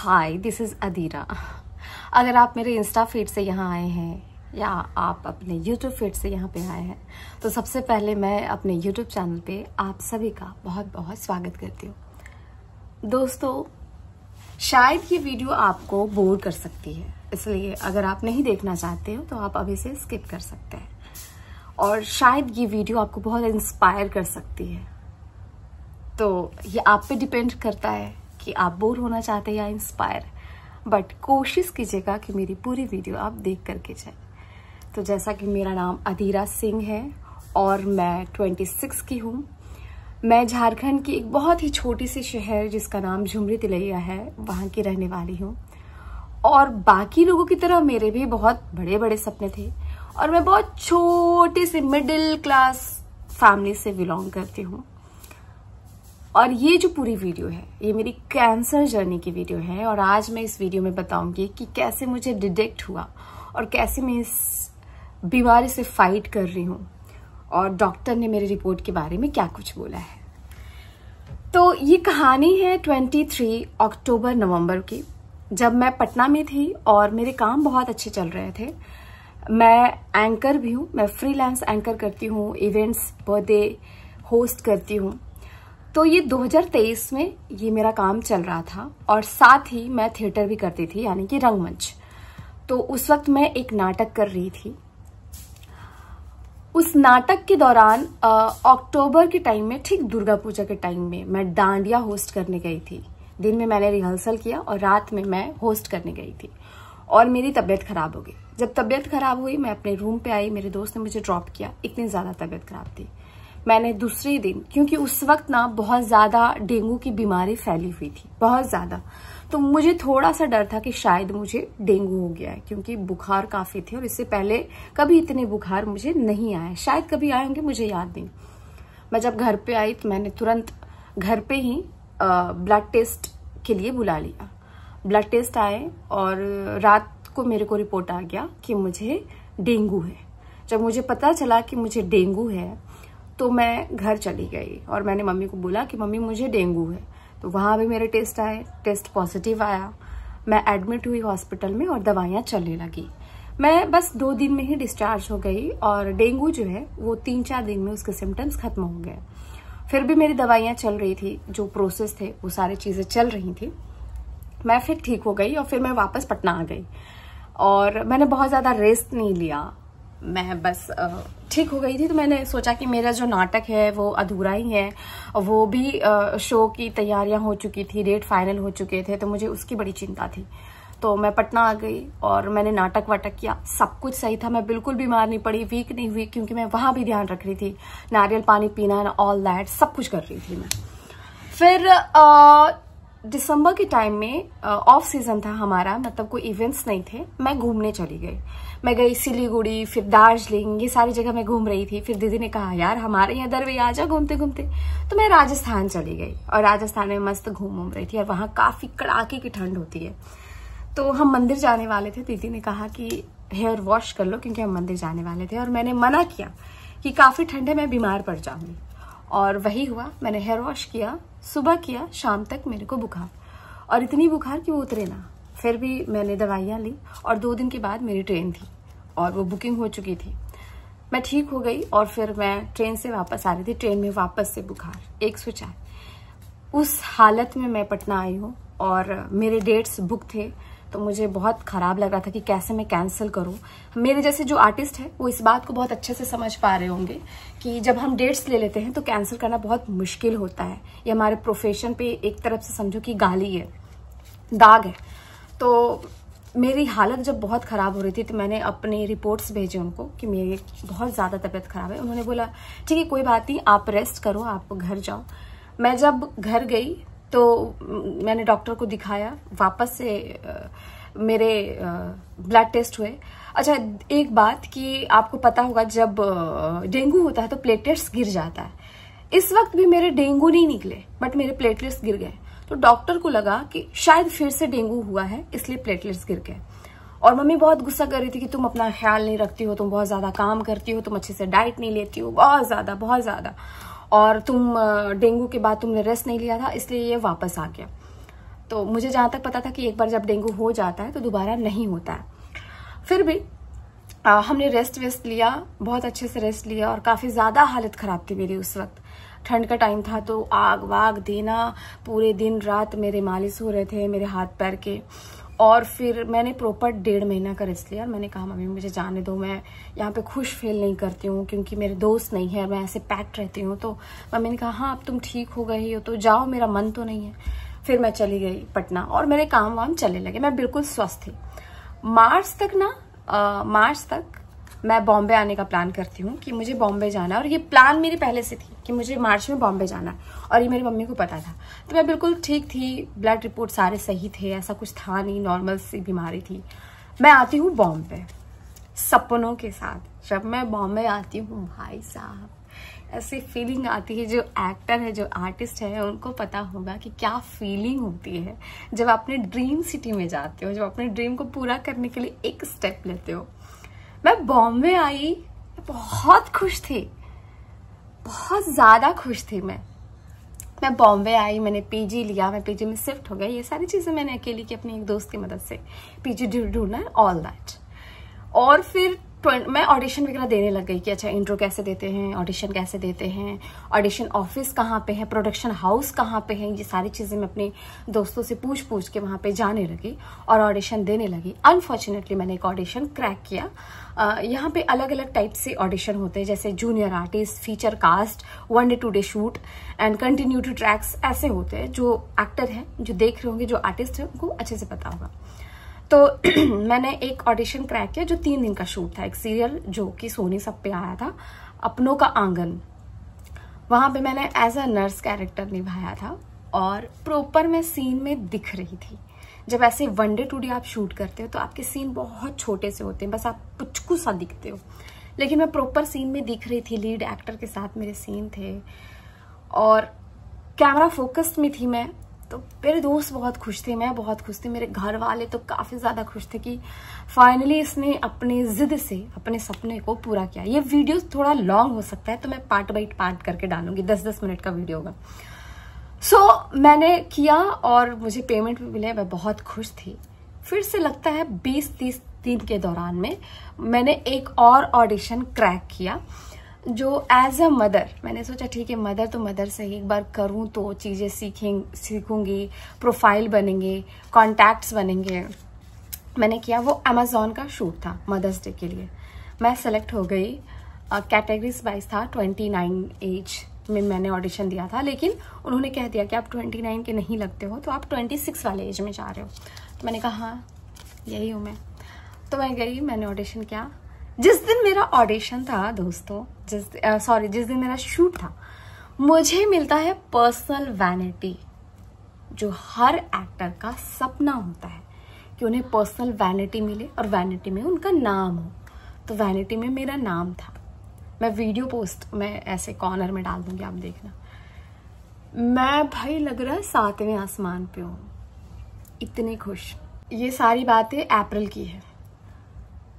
Hi, this is Adira. अगर आप मेरे इंस्टा फीड से यहाँ आए हैं या आप अपने यूट्यूब फीड से यहाँ पे आए हैं तो सबसे पहले मैं अपने यूट्यूब चैनल पे आप सभी का बहुत बहुत स्वागत करती हूँ। दोस्तों, शायद ये वीडियो आपको बोर कर सकती है, इसलिए अगर आप नहीं देखना चाहते हो तो आप अभी से स्किप कर सकते हैं। और शायद ये वीडियो आपको बहुत इंस्पायर कर सकती है, तो ये आप पे डिपेंड करता है कि आप बोर होना चाहते हैं या इंस्पायर। बट कोशिश कीजिएगा कि मेरी पूरी वीडियो आप देख करके जाए। तो जैसा कि मेरा नाम अदीरा सिंह है और मैं 26 की हूँ। मैं झारखंड की एक बहुत ही छोटी सी शहर जिसका नाम झुमरी तिलैया है, वहाँ की रहने वाली हूँ। और बाकी लोगों की तरह मेरे भी बहुत बड़े बड़े सपने थे और मैं बहुत छोटे से मिडिल क्लास फैमिली से बिलोंग करती हूँ। और ये जो पूरी वीडियो है ये मेरी कैंसर जर्नी की वीडियो है और आज मैं इस वीडियो में बताऊंगी कि कैसे मुझे डिटेक्ट हुआ और कैसे मैं इस बीमारी से फाइट कर रही हूँ और डॉक्टर ने मेरी रिपोर्ट के बारे में क्या कुछ बोला है। तो ये कहानी है 23 अक्टूबर नवंबर की, जब मैं पटना में थी और मेरे काम बहुत अच्छे चल रहे थे। मैं एंकर भी हूँ, मैं फ्रीलांस एंकर करती हूँ, इवेंट्स बर्थडे होस्ट करती हूँ। तो ये 2023 में ये मेरा काम चल रहा था और साथ ही मैं थिएटर भी करती थी, यानी कि रंगमंच। तो उस वक्त मैं एक नाटक कर रही थी। उस नाटक के दौरान अक्टूबर के टाइम में, ठीक दुर्गा पूजा के टाइम में, मैं डांडिया होस्ट करने गई थी। दिन में मैंने रिहर्सल किया और रात में मैं होस्ट करने गई थी और मेरी तबीयत खराब हो गई। जब तबीयत खराब हुई मैं अपने रूम पे आई, मेरे दोस्त ने मुझे ड्रॉप किया। इतनी ज्यादा तबीयत खराब थी। मैंने दूसरे दिन, क्योंकि उस वक्त ना बहुत ज्यादा डेंगू की बीमारी फैली हुई थी, बहुत ज्यादा, तो मुझे थोड़ा सा डर था कि शायद मुझे डेंगू हो गया है, क्योंकि बुखार काफी थे और इससे पहले कभी इतने बुखार मुझे नहीं आए। शायद कभी आए होंगे, मुझे याद नहीं। मैं जब घर पे आई तो मैंने तुरंत घर पे ही ब्लड टेस्ट के लिए बुला लिया। ब्लड टेस्ट आए और रात को मेरे को रिपोर्ट आ गया कि मुझे डेंगू है। जब मुझे पता चला कि मुझे डेंगू है तो मैं घर चली गई और मैंने मम्मी को बोला कि मम्मी मुझे डेंगू है। तो वहां भी मेरे टेस्ट आए, टेस्ट पॉजिटिव आया। मैं एडमिट हुई हॉस्पिटल में और दवाइयां चलने लगी। मैं बस 2 दिन में ही डिस्चार्ज हो गई और डेंगू जो है वो 3-4 दिन में उसके सिम्टम्स खत्म हो गए। फिर भी मेरी दवाइयां चल रही थी, जो प्रोसेस थे वो सारी चीजें चल रही थी। मैं फिर ठीक हो गई और फिर मैं वापस पटना आ गई और मैंने बहुत ज्यादा रेस्ट नहीं लिया। मैं बस ठीक हो गई थी तो मैंने सोचा कि मेरा जो नाटक है वो अधूरा ही है। वो भी शो की तैयारियां हो चुकी थी, डेट फाइनल हो चुके थे, तो मुझे उसकी बड़ी चिंता थी। तो मैं पटना आ गई और मैंने नाटक वाटक किया, सब कुछ सही था। मैं बिल्कुल बीमार नहीं पड़ी, वीक नहीं हुई, क्योंकि मैं वहां भी ध्यान रख रही थी, नारियल पानी पीना एंड ऑल दैट, सब कुछ कर रही थी मैं। फिर दिसंबर के टाइम में ऑफ सीजन था हमारा, मतलब कोई इवेंट्स नहीं थे। मैं घूमने चली गई। मैं गई सिलीगुड़ी, फिर दार्जिलिंग, ये सारी जगह मैं घूम रही थी। फिर दीदी ने कहा यार हमारे यहाँ दरवे आ जा घूमते घूमते। तो मैं राजस्थान चली गई और राजस्थान में मस्त घूम रही थी और वहां काफी कड़ाके की ठंड होती है। तो हम मंदिर जाने वाले थे। दीदी ने कहा कि हेयर वॉश कर लो, क्योंकि हम मंदिर जाने वाले थे और मैंने मना किया कि काफी ठंड है, मैं बीमार पड़ जाऊंगी। और वही हुआ, मैंने हेयर वॉश किया, सुबह किया, शाम तक मेरे को बुखार, और इतनी बुखार कि वो उतरे ना। फिर भी मैंने दवाइयां ली और 2 दिन के बाद मेरी ट्रेन थी और वो बुकिंग हो चुकी थी। मैं ठीक हो गई और फिर मैं ट्रेन से वापस आ रही थी। ट्रेन में वापस से बुखार 104। उस हालत में मैं पटना आई हूँ और मेरे डेट्स बुक थे, तो मुझे बहुत खराब लग रहा था कि कैसे मैं कैंसिल करूं। मेरे जैसे जो आर्टिस्ट है वो इस बात को बहुत अच्छे से समझ पा रहे होंगे कि जब हम डेट्स ले लेते हैं तो कैंसिल करना बहुत मुश्किल होता है। ये हमारे प्रोफेशन पे एक तरफ से समझो कि गाली है, दाग है। तो मेरी हालत जब बहुत खराब हो रही थी तो मैंने अपने रिपोर्ट्स भेजे उनको कि मेरी बहुत ज्यादा तबीयत खराब है। उन्होंने बोला ठीक है, कोई बात नहीं, आप रेस्ट करो, आप घर जाओ। मैं जब घर गई तो मैंने डॉक्टर को दिखाया, वापस से मेरे ब्लड टेस्ट हुए। अच्छा, एक बात कि आपको पता होगा जब डेंगू होता है तो प्लेटलेट्स गिर जाता है। इस वक्त भी मेरे डेंगू नहीं निकले बट मेरे प्लेटलेट्स गिर गए। तो डॉक्टर को लगा कि शायद फिर से डेंगू हुआ है, इसलिए प्लेटलेट्स गिर गए। और मम्मी बहुत गुस्सा कर रही थी कि तुम अपना ख्याल नहीं रखती हो, तुम बहुत ज्यादा काम करती हो, तुम अच्छे से डाइट नहीं लेती हो, बहुत ज्यादा, और तुम डेंगू के बाद तुमने रेस्ट नहीं लिया था, इसलिए ये वापस आ गया। तो मुझे जहाँ तक पता था कि एक बार जब डेंगू हो जाता है तो दोबारा नहीं होता है। फिर भी हमने रेस्ट वेस्ट लिया, बहुत अच्छे से रेस्ट लिया, और काफ़ी ज़्यादा हालत ख़राब थी मेरी उस वक्त। ठंड का टाइम था तो आग वाग देना, पूरे दिन रात मेरे मालिश हो रहे थे मेरे हाथ पैर के। और फिर मैंने प्रॉपर 1.5 महीना का रेस्ट लिया और मैंने कहा मम्मी मुझे जाने दो, मैं यहाँ पे खुश फील नहीं करती हूँ क्योंकि मेरे दोस्त नहीं है, मैं ऐसे पैक्ड रहती हूँ। तो मम्मी ने कहा हाँ अब तुम ठीक हो गई हो तो जाओ, मेरा मन तो नहीं है। फिर मैं चली गई पटना और मेरे काम वाम चलने लगे, मैं बिल्कुल स्वस्थ थी। मार्च तक मैं बॉम्बे आने का प्लान करती हूँ कि मुझे बॉम्बे जाना है, और ये प्लान मेरी पहले से थी कि मुझे मार्च में बॉम्बे जाना है, और ये मेरी मम्मी को पता था। तो मैं बिल्कुल ठीक थी, ब्लड रिपोर्ट सारे सही थे, ऐसा कुछ था नहीं, नॉर्मल सी बीमारी थी। मैं आती हूँ बॉम्बे सपनों के साथ। जब मैं बॉम्बे आती हूँ भाई साहब ऐसी फीलिंग आती है, जो एक्टर है, जो आर्टिस्ट है, उनको पता होगा कि क्या फीलिंग होती है जब अपने ड्रीम सिटी में जाते हो, जब अपने ड्रीम को पूरा करने के लिए एक स्टेप लेते हो। मैं बॉम्बे आई, बहुत खुश थी, बहुत ज्यादा खुश थी मैं बॉम्बे आई, मैंने पीजी लिया, मैं पीजी में शिफ्ट हो गई। ये सारी चीजें मैंने अकेली की अपनी एक दोस्त की मदद से, पीजी ढूंढना, ऑल दैट। और फिर मैं ऑडिशन वगैरह देने लग गई कि अच्छा इंट्रो कैसे देते हैं, ऑडिशन कैसे देते हैं, ऑडिशन ऑफिस कहाँ पे है, प्रोडक्शन हाउस कहाँ पे है, ये सारी चीज़ें मैं अपने दोस्तों से पूछ के वहाँ पे जाने लगी और ऑडिशन देने लगी। अनफॉर्चुनेटली मैंने एक ऑडिशन क्रैक किया। यहाँ पे अलग अलग टाइप से ऑडिशन होते हैं, जैसे junior artist, feature cast, 1 day 2 day shoot and continue to tracks, ऐसे होते हैं। जो एक्टर हैं, जो देख रहे होंगे, जो आर्टिस्ट हैं, उनको अच्छे से पता होगा। तो मैंने एक ऑडिशन क्रैक किया जो 3 दिन का शूट था, एक सीरियल जो कि सोनी सब पे आया था, अपनों का आंगन। वहां पे मैंने एज अ नर्स कैरेक्टर निभाया था और प्रॉपर मैं सीन में दिख रही थी। जब ऐसे 1 डे 2 डे आप शूट करते हो तो आपके सीन बहुत छोटे से होते हैं, बस आप पुचकू सा दिखते हो, लेकिन मैं प्रॉपर सीन में दिख रही थी। लीड एक्टर के साथ मेरे सीन थे और कैमरा फोकस में थी मैं। तो मेरे दोस्त बहुत खुश थे, मैं बहुत खुश थी, मेरे घर वाले तो काफी ज्यादा खुश थे कि फाइनली इसने अपनी जिद से अपने सपने को पूरा किया। ये वीडियो थोड़ा लॉन्ग हो सकता है तो मैं पार्ट बाई पार्ट करके डालूंगी, 10-10 मिनट का वीडियो होगा। सो मैंने किया और मुझे पेमेंट भी मिले, मैं बहुत खुश थी। फिर से लगता है 20-30 दिन के दौरान में मैंने एक और ऑडिशन क्रैक किया, जो एज अ मदर मैंने सोचा ठीक है मदर तो मदर से ही एक बार करूं तो चीजें सीखूंगी, प्रोफाइल बनेंगे, कॉन्टैक्ट्स बनेंगे। मैंने किया, वो अमेजोन का शूट था मदर्स डे के लिए। मैं सेलेक्ट हो गई, कैटेगरीज वाइज था, 29 एज में मैंने ऑडिशन दिया था, लेकिन उन्होंने कह दिया कि आप 29 के नहीं लगते हो तो आप 26 वाले एज में जा रहे हो। तो मैंने कहा हाँ यही हूँ मैं। तो मैं गई, मैंने ऑडिशन किया। जिस दिन मेरा ऑडिशन था दोस्तों, जिस दिन मेरा शूट था, मुझे मिलता है पर्सनल वैनिटी, जो हर एक्टर का सपना होता है कि उन्हें पर्सनल वैनिटी मिले और वैनिटी में उनका नाम हो। तो वैनिटी में मेरा नाम था। मैं वीडियो पोस्ट मैं ऐसे कॉर्नर में डाल दूंगी, आप देखना। मैं भाई लग रहा है 7वें आसमान पे हूँ, इतनी खुश। ये सारी बातें अप्रैल की है।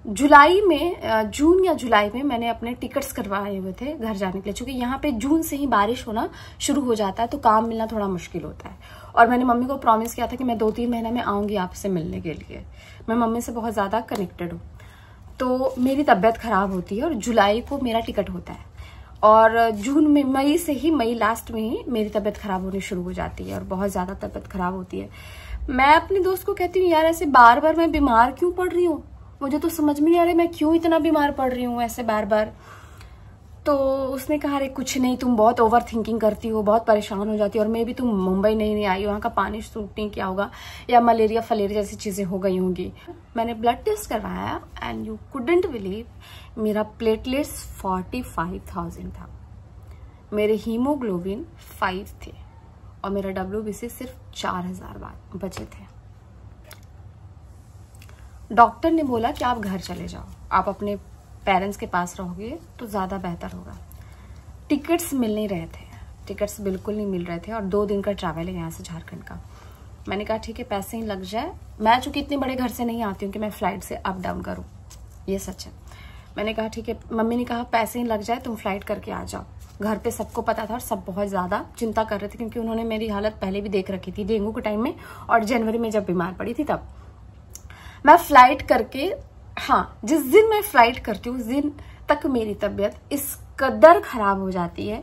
जुलाई में, जून या जुलाई में मैंने अपने टिकट्स करवाए हुए थे घर जाने के लिए, क्योंकि यहाँ पे जून से ही बारिश होना शुरू हो जाता है तो काम मिलना थोड़ा मुश्किल होता है। और मैंने मम्मी को प्रॉमिस किया था कि मैं 2-3 महीने में आऊंगी आपसे मिलने के लिए। मैं मम्मी से बहुत ज्यादा कनेक्टेड हूँ। तो मेरी तबीयत खराब होती है और जुलाई को मेरा टिकट होता है, और जून में, मई लास्ट में ही मेरी तबीयत खराब होनी शुरू हो जाती है और बहुत ज्यादा तबीयत खराब होती है। मैं अपने दोस्त को कहती हूँ यार ऐसे बार बार मैं बीमार क्यों पड़ रही हूँ, मुझे तो समझ में नहीं आ रहा मैं क्यों इतना बीमार पड़ रही हूँ ऐसे बार बार। तो उसने कहा अरे कुछ नहीं, तुम बहुत ओवर थिंकिंग करती हो, बहुत परेशान हो जाती हो, और मे भी तुम मुंबई नहीं आई, वहाँ का पानी सूट नहीं किया होगा या मलेरिया फलेरिया जैसी चीजें हो गई होंगी। मैंने ब्लड टेस्ट करवाया एंड यू कुडंट बिलीव मेरा प्लेटलेट्स 45,000 था, मेरे हीमोग्लोबिन 5 थे और मेरा WBC सिर्फ 4,000 बचे थे। डॉक्टर ने बोला कि आप घर चले जाओ, आप अपने पेरेंट्स के पास रहोगे तो ज़्यादा बेहतर होगा। टिकट्स मिल नहीं रहे थे, टिकट्स बिल्कुल नहीं मिल रहे थे, और 2 दिन का ट्रैवल है यहाँ से झारखंड का। मैंने कहा ठीक है पैसे ही लग जाए, मैं चूंकि इतने बड़े घर से नहीं आती हूँ कि मैं फ्लाइट से अप डाउन करूँ, ये सच है। मैंने कहा ठीक है, मम्मी ने कहा पैसे ही लग जाए तुम फ्लाइट करके आ जाओ। घर पे सबको पता था और सब बहुत ज़्यादा चिंता कर रहे थे, क्योंकि उन्होंने मेरी हालत पहले भी देख रखी थी डेंगू के टाइम में, और जनवरी में जब बीमार पड़ी थी तब। मैं फ्लाइट करके, हाँ, जिस दिन मैं फ्लाइट करती हूँ उस दिन तक मेरी तबीयत इस कदर खराब हो जाती है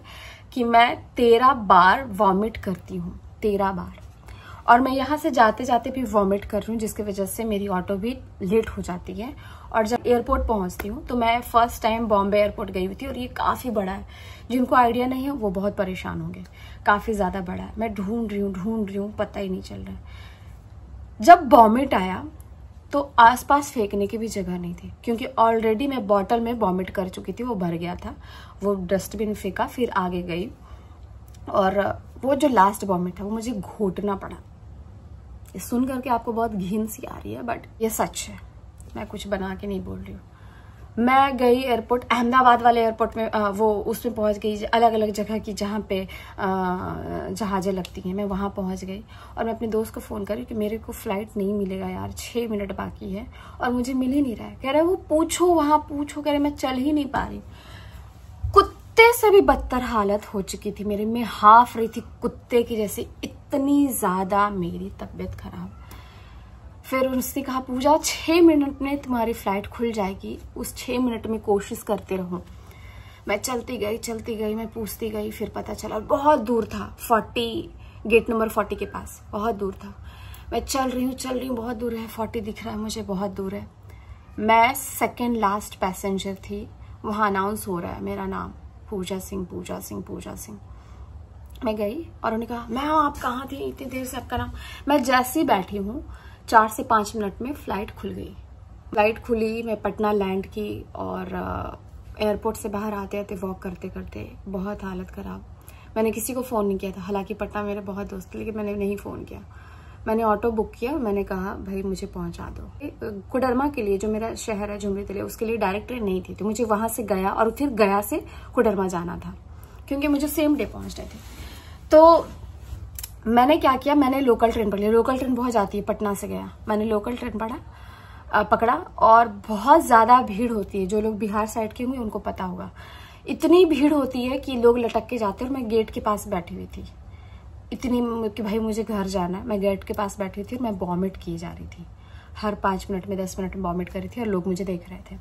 कि मैं 13 बार वॉमिट करती हूँ, 13 बार। और मैं यहाँ से जाते जाते भी वॉमिट कर रही हूँ, जिसकी वजह से मेरी ऑटो भी लेट हो जाती है। और जब एयरपोर्ट पहुँचती हूँ तो मैं फर्स्ट टाइम बॉम्बे एयरपोर्ट गई हुई थी, और ये काफ़ी बड़ा है, जिनको आइडिया नहीं है वो बहुत परेशान होंगे, काफ़ी ज़्यादा बड़ा है। मैं ढूंढ रही हूँ, पता ही नहीं चल रहा है। जब वॉमिट आया तो आसपास फेंकने की भी जगह नहीं थी, क्योंकि ऑलरेडी मैं बॉटल में वॉमिट कर चुकी थी, वो भर गया था, वो डस्टबिन फेंका, फिर आगे गई। और वो जो लास्ट वॉमिट था वो मुझे घोटना पड़ा। ये सुन करके आपको बहुत घिन सी आ रही है, बट ये सच है, मैं कुछ बना के नहीं बोल रही हूँ। मैं गई एयरपोर्ट, अहमदाबाद वाले एयरपोर्ट में, वो उसमें पहुंच गई, अलग अलग जगह की जहाँ पे जहाज़ें लगती हैं, मैं वहाँ पहुंच गई। और मैं अपने दोस्त को फ़ोन करी कि मेरे को फ़्लाइट नहीं मिलेगा यार, 6 मिनट बाकी है और मुझे मिल ही नहीं रहा है। कह रहा है वो पूछो, वहाँ पूछो, कह रहे मैं चल ही नहीं पा रही। कुत्ते से भी बदतर हालत हो चुकी थी मेरी, मैं हाफ रही थी कुत्ते की जैसे, इतनी ज़्यादा मेरी तबीयत खराब। फिर उसने कहा पूजा 6 मिनट में तुम्हारी फ्लाइट खुल जाएगी, उस 6 मिनट में कोशिश करते रहो। मैं चलती गई, मैं पूछती गई, फिर पता चला बहुत दूर था, 40 गेट नंबर 40 के पास, बहुत दूर था। मैं चल रही हूँ, बहुत दूर है, 40 दिख रहा है मुझे, बहुत दूर है। मैं सेकेंड लास्ट पैसेंजर थी, वहाँ अनाउंस हो रहा है मेरा नाम, पूजा सिंह। मैं गई और उन्होंने कहा मैम आप कहाँ थी, इतनी देर से आपका नाम। मैं जैसे ही बैठी हूँ 4 से 5 मिनट में फ्लाइट खुल गई। फ्लाइट खुली, मैं पटना लैंड की, और एयरपोर्ट से बाहर आते आते वॉक करते करते बहुत हालत ख़राब। मैंने किसी को फ़ोन नहीं किया था, हालांकि पटना मेरे बहुत दोस्त थे, लेकिन मैंने नहीं फ़ोन किया। मैंने ऑटो बुक किया, मैंने कहा भाई मुझे पहुंचा दो। कोडरमा के लिए, जो मेरा शहर है झुमरी तले, उसके लिए डायरेक्ट ट्रेन नहीं थी, तो मुझे वहां से गया और फिर गया से कोडरमा जाना था, क्योंकि मुझे सेम डे पहुंचने थे। तो मैंने क्या किया, मैंने लोकल ट्रेन पकड़ी, लोकल ट्रेन बहुत जाती है, पटना से गया, मैंने लोकल ट्रेन पकड़ा। और बहुत ज़्यादा भीड़ होती है, जो लोग बिहार साइड के होंगे उनको पता होगा, इतनी भीड़ होती है कि लोग लटक के जाते हैं। और मैं गेट के पास बैठी हुई थी, इतनी कि भाई मुझे घर जाना है, मैं गेट के पास बैठी थी और मैं वॉमिट की जा रही थी, हर 5 मिनट में 10 मिनट में वॉमिट कर रही थी, और लोग मुझे देख रहे थे।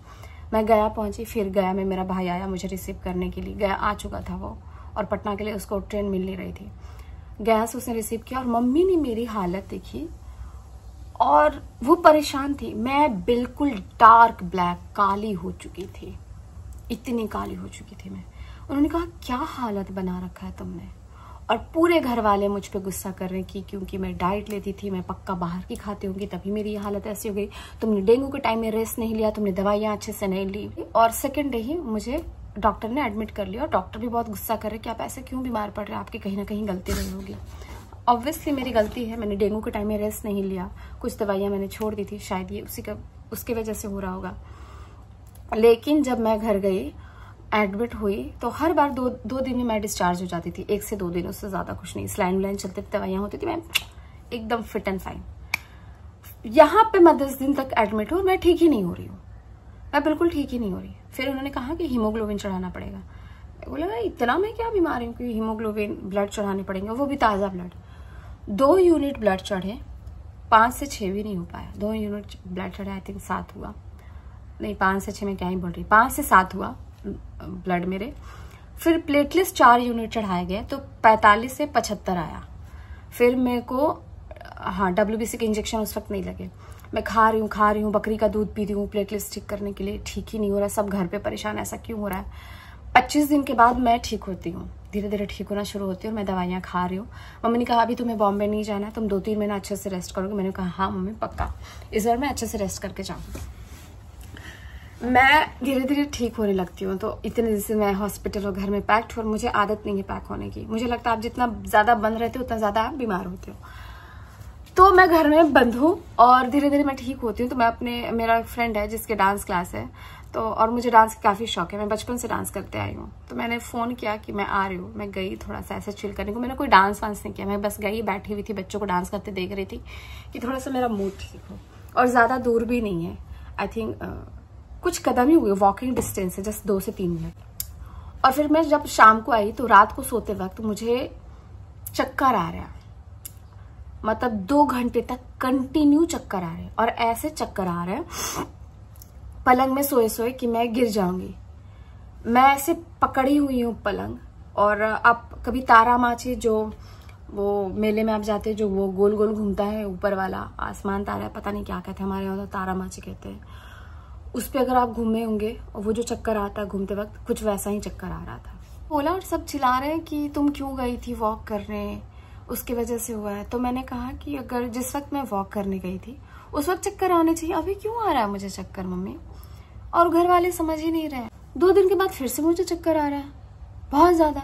मैं गया पहुंची, फिर गया में मेरा भाई आया मुझे रिसीव करने के लिए, गया आ चुका था वो, और पटना के लिए उसको ट्रेन मिल नहीं रही थी। गया से उसने रिसीव किया, और मम्मी ने मेरी हालत देखी और वो परेशान थी। मैं बिल्कुल डार्क ब्लैक काली हो चुकी थी, इतनी काली हो चुकी थी मैं। उन्होंने कहा क्या हालत बना रखा है तुमने, और पूरे घर वाले मुझ पे गुस्सा कर रहे हैं क्योंकि मैं डाइट लेती थी, मैं पक्का बाहर की खाती होंगी, तभी मेरी हालत ऐसी हो गई। तुमने डेंगू के टाइम में रेस्ट नहीं लिया, तुमने दवाइयाँ अच्छे से नहीं ली। और सेकेंड डे ही मुझे डॉक्टर ने एडमिट कर लिया, और डॉक्टर भी बहुत गुस्सा कर रहे कि आप ऐसे क्यों बीमार पड़ रहे हैं, आपकी कहीं ना कहीं गलती रही होगी। ऑब्वियसली मेरी गलती है, मैंने डेंगू के टाइम में रेस्ट नहीं लिया, कुछ दवाइयाँ मैंने छोड़ दी थी, शायद ये उसकी वजह से हो रहा होगा। लेकिन जब मैं घर गई, एडमिट हुई, तो हर बार दो दिन में मैं डिस्चार्ज हो जाती थी, 1 से 2 दिन, उससे ज़्यादा कुछ नहीं। स्लाइन चलते थे, दवाइयाँ होती थी, मैं एकदम फिट एंड फाइन। यहाँ पे मैं 10 दिन तक एडमिट हूँ, मैं ठीक ही नहीं हो रही हूँ, मैं बिल्कुल ठीक ही नहीं हो रही। फिर उन्होंने कहा कि हीमोग्लोबिन चढ़ाना पड़ेगा। मैं बोला इतना मैं क्या बीमार हूँ कि हीमोग्लोबिन ब्लड चढ़ाने पड़ेंगे, वो भी ताज़ा ब्लड। 2 यूनिट ब्लड चढ़े, 5 से 6 भी नहीं हो पाया। 2 यूनिट ब्लड चढ़े, आई थिंक 7 हुआ, नहीं 5 से 6 में क्या ही बोल रही, 5 से 7 हुआ ब्लड मेरे। फिर प्लेटलेट्स 4 यूनिट चढ़ाए गए, तो 45 से 75 आया। फिर मेरे को हाँ WBC के इंजेक्शन उस वक्त नहीं लगे। मैं खा रही हूँ, बकरी का दूध पी रही हूँ प्लेटलेट्स ठीक करने के लिए, ठीक ही नहीं हो रहा। सब घर पे परेशान, ऐसा क्यों हो रहा है। 25 दिन के बाद मैं ठीक होती हूँ, धीरे धीरे ठीक होना शुरू होती है, और मैं दवाइयाँ खा रही हूँ। मम्मी ने कहा अभी तुम्हें बॉम्बे नहीं जाना है, तुम 2-3 महीना अच्छे से रेस्ट करोगे। मैंने कहा हाँ मम्मी पक्का, इस बार मैं अच्छे से रेस्ट करके जाऊँगी। मैं धीरे धीरे ठीक होने लगती हूँ, तो इतने दिन से मैं हॉस्पिटल और घर में पैक्ड हूँ, और मुझे आदत नहीं है पैक होने की। मुझे लगता है आप जितना ज़्यादा बंद रहते हो उतना ज़्यादा आप बीमार होते हो। तो मैं घर में बंद हूँ और धीरे धीरे मैं ठीक होती हूँ। तो मैं मेरा फ्रेंड है जिसके डांस क्लास है, तो और मुझे डांस की काफ़ी शौक है, मैं बचपन से डांस करते आई हूँ। तो मैंने फ़ोन किया कि मैं आ रही हूँ। मैं गई थोड़ा सा ऐसे चिल करने को, मैंने कोई डांस वांस नहीं किया, मैं बस गई, बैठी हुई थी, बच्चों को डांस करते देख रही थी कि थोड़ा सा मेरा मूड ठीक हो। और ज़्यादा दूर भी नहीं है, आई थिंक कुछ कदम ही हुए, वॉकिंग डिस्टेंस है, जस्ट 2 से 3 मिनट। और फिर मैं जब शाम को आई तो रात को सोते वक्त मुझे चक्कर आ रहा, मतलब 2 घंटे तक कंटिन्यू चक्कर आ रहे, और ऐसे चक्कर आ रहे हैं पलंग में सोए सोए कि मैं गिर जाऊंगी। मैं ऐसे पकड़ी हुई हूँ पलंग। और आप कभी तारा माची, जो वो मेले में आप जाते हैं, जो वो गोल गोल घूमता है ऊपर वाला, आसमान तारा, पता नहीं क्या कहते हैं, हमारे यहाँ तो तारा माची कहते हैं, उस पे अगर आप घूमे होंगे और वो जो चक्कर आता है घूमते वक्त, कुछ वैसा ही चक्कर आ रहा था। बोला और सब चिल्ला रहे हैं कि तुम क्यों गई थी वॉक करने, उसकी वजह से हुआ है। तो मैंने कहा कि अगर जिस वक्त मैं वॉक करने गई थी उस वक्त चक्कर आने चाहिए, अभी क्यों आ रहा है मुझे चक्कर मम्मी? और घर वाले समझ ही नहीं रहे। 2 दिन के बाद फिर से मुझे चक्कर आ रहा है बहुत ज्यादा।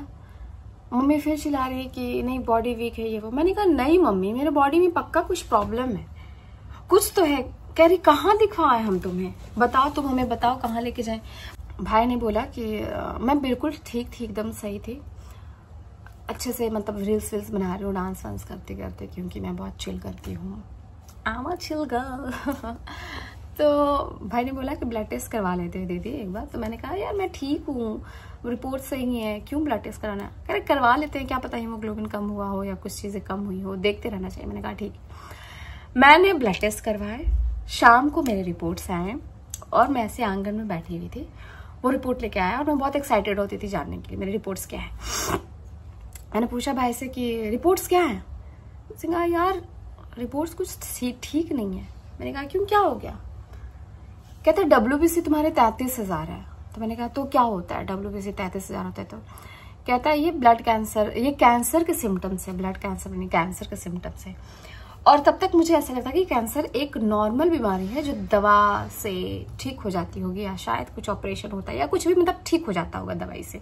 मम्मी फिर चिल्ला रही है कि नहीं बॉडी वीक है ये वो। मैंने कहा नहीं मम्मी, मेरे बॉडी में पक्का कुछ प्रॉब्लम है, कुछ तो है। कह रही कहाँ दिखवाएं हम तुम्हें, बताओ तुम हमें बताओ कहाँ लेके जाएं। भाई ने बोला कि मैं बिल्कुल ठीक थी, एकदम सही थी, अच्छे से मतलब रील्स वील्स बना रही हूँ डांस वांस करते करते, क्योंकि मैं बहुत चिल करती हूँ, I am a chill girl. तो भाई ने बोला कि ब्लड टेस्ट करवा लेते हैं दीदी एक बार। तो मैंने कहा यार मैं ठीक हूँ, रिपोर्ट सही है, क्यों ब्लड टेस्ट कराना है? कह रहे करवा लेते हैं, क्या पता हीमोग्लोबिन कम हुआ हो या कुछ चीज़ें कम हुई हो, देखते रहना चाहिए। मैंने कहा ठीक। मैंने ब्लड टेस्ट करवाए, शाम को मेरे रिपोर्ट्स आए और मैं ऐसे आंगन में बैठी हुई थी, वो रिपोर्ट लेके आया और मैं बहुत एक्साइटेड होती थी जानने के लिए मेरे रिपोर्ट्स क्या है। मैंने पूछा भाई से कि रिपोर्ट्स क्या है? उसने कहा यार रिपोर्ट्स कुछ ठीक नहीं है। मैंने कहा क्यों, क्या हो गया? कहते WBC तुम्हारे 33,000 है। तो मैंने कहा तो क्या होता है WBC 33,000 होता है? तो कहता है ये ब्लड कैंसर, ये कैंसर के सिम्टम्स है, ब्लड कैंसर नहीं, कैंसर के सिम्टम्स है। और तब तक मुझे ऐसा लगता कि कैंसर एक नॉर्मल बीमारी है जो दवा से ठीक हो जाती होगी, या शायद कुछ ऑपरेशन होता है या कुछ भी, मतलब ठीक हो जाता होगा दवाई से।